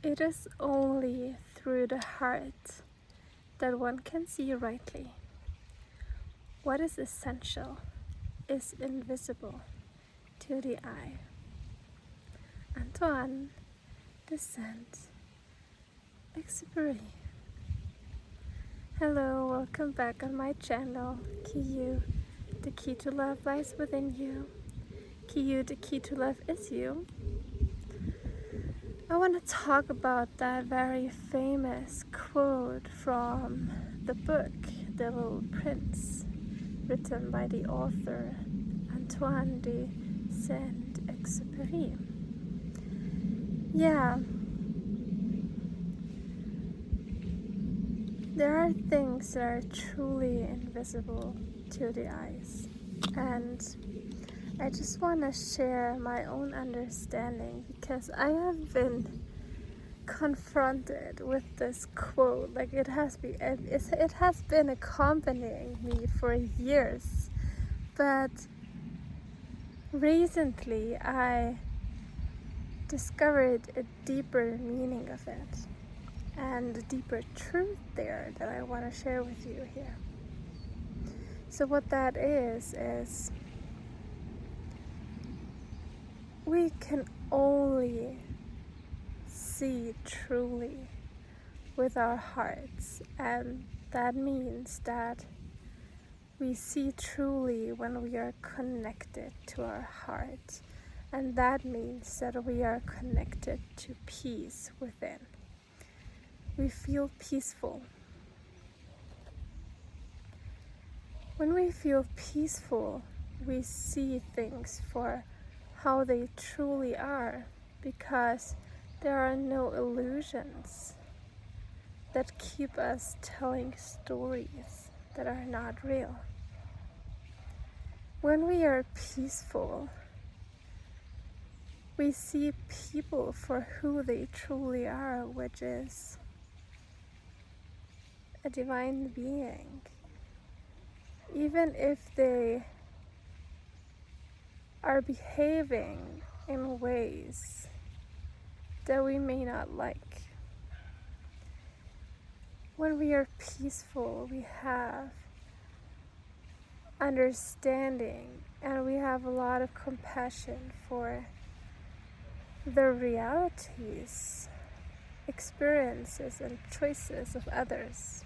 It is only through the heart that one can see rightly. What is essential is invisible to the eye. Antoine de Saint-Exupéry. Hello, welcome back on my channel, Kiyu. The key to love lies within you. Kiyu, the key to love is you. I want to talk about that very famous quote from the book The Little Prince, written by the author Antoine de Saint-Exupéry. Yeah, there are things that are truly invisible to the eyes, and I just want to share my own understanding because I have been confronted with this quote. Like it has been accompanying me for years, but recently I discovered a deeper meaning of it and a deeper truth there that I want to share with you here. So what that is we can only see truly with our hearts, and that means that we see truly when we are connected to our heart, and that means that we are connected to peace within. We feel peaceful. When we feel peaceful, we see things for how they truly are, because there are no illusions that keep us telling stories that are not real. When we are peaceful, we see people for who they truly are, which is a divine being. Even if they are behaving in ways that we may not like. When we are peaceful, we have understanding and we have a lot of compassion for the realities, experiences, and choices of others.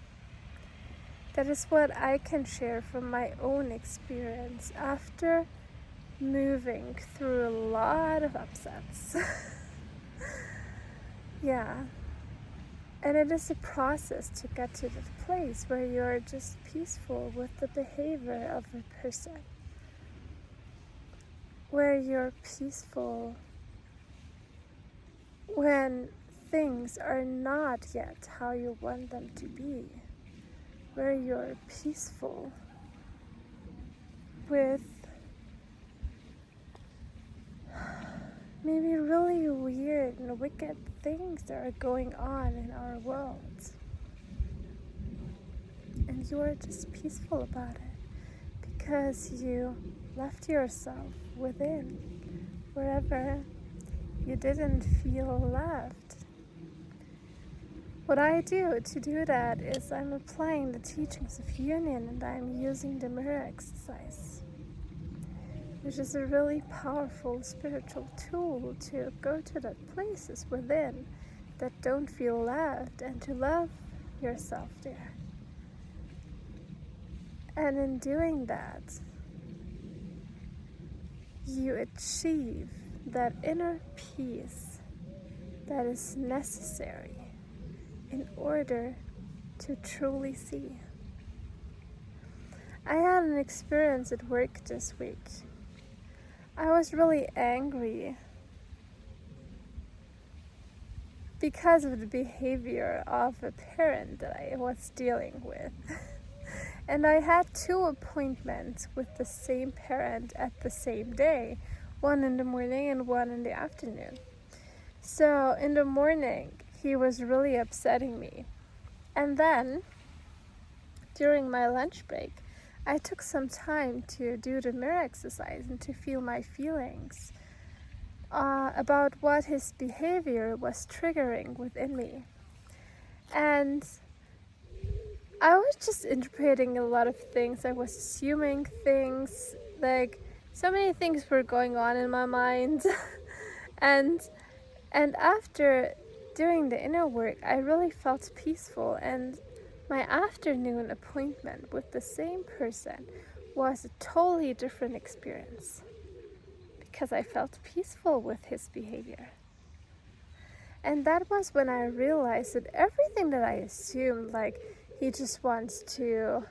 That is what I can share from my own experience after moving through a lot of upsets. Yeah. And it is a process to get to that place where you're just peaceful with the behavior of a person. Where you're peaceful when things are not yet how you want them to be. Where you're peaceful with maybe really weird and wicked things that are going on in our world. And you are just peaceful about it because you left yourself within wherever you didn't feel loved. What I do to do that is I'm applying the teachings of union, and I'm using the mirror exercise, which is a really powerful spiritual tool to go to the places within that don't feel loved and to love yourself there. And in doing that, you achieve that inner peace that is necessary in order to truly see. I had an experience at work this week. I was really angry because of the behavior of a parent that I was dealing with. And I had 2 appointments with the same parent at the same day, one in the morning and one in the afternoon. So in the morning, he was really upsetting me. And then, during my lunch break, I took some time to do the mirror exercise and to feel my feelings. about what his behavior was triggering within me. And I was just interpreting a lot of things. I was assuming things, like so many things were going on in my mind. and after doing the inner work, I really felt peaceful, and my afternoon appointment with the same person was a totally different experience because I felt peaceful with his behavior. And that was when I realized that everything that I assumed, like he just wants to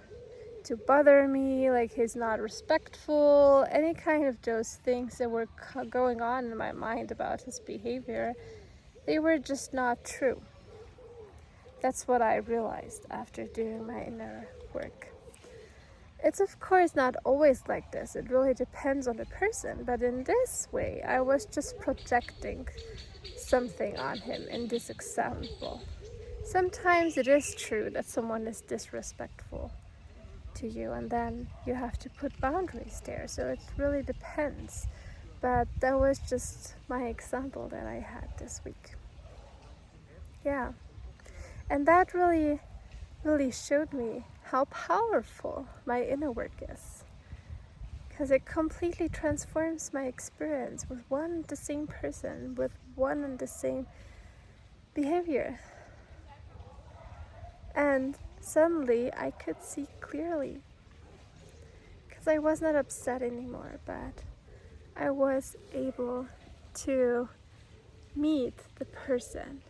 bother me, like he's not respectful, any kind of those things that were going on in my mind about his behavior, they were just not true. That's what I realized after doing my inner work. It's of course not always like this. It really depends on the person. But in this way, I was just projecting something on him in this example. Sometimes it is true that someone is disrespectful to you, and then you have to put boundaries there. So it really depends. But that was just my example that I had this week. Yeah. And that really showed me how powerful my inner work is. Because it completely transforms my experience with one and the same person, with one and the same behavior. And suddenly I could see clearly. Because I was not upset anymore, but I was able to meet the person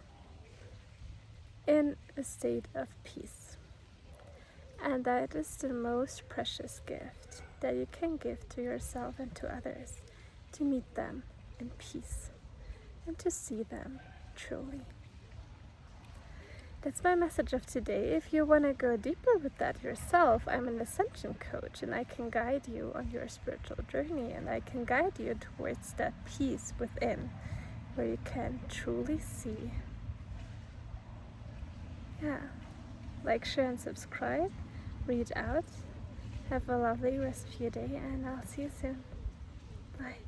in a state of peace. And that is the most precious gift that you can give to yourself and to others, to meet them in peace and to see them truly. That's my message of today. If you want to go deeper with that yourself, I'm an ascension coach, and I can guide you on your spiritual journey, and I can guide you towards that peace within where you can truly see. Yeah. Like, share, and subscribe. Reach out. Have a lovely rest of your day, and I'll see you soon. Bye.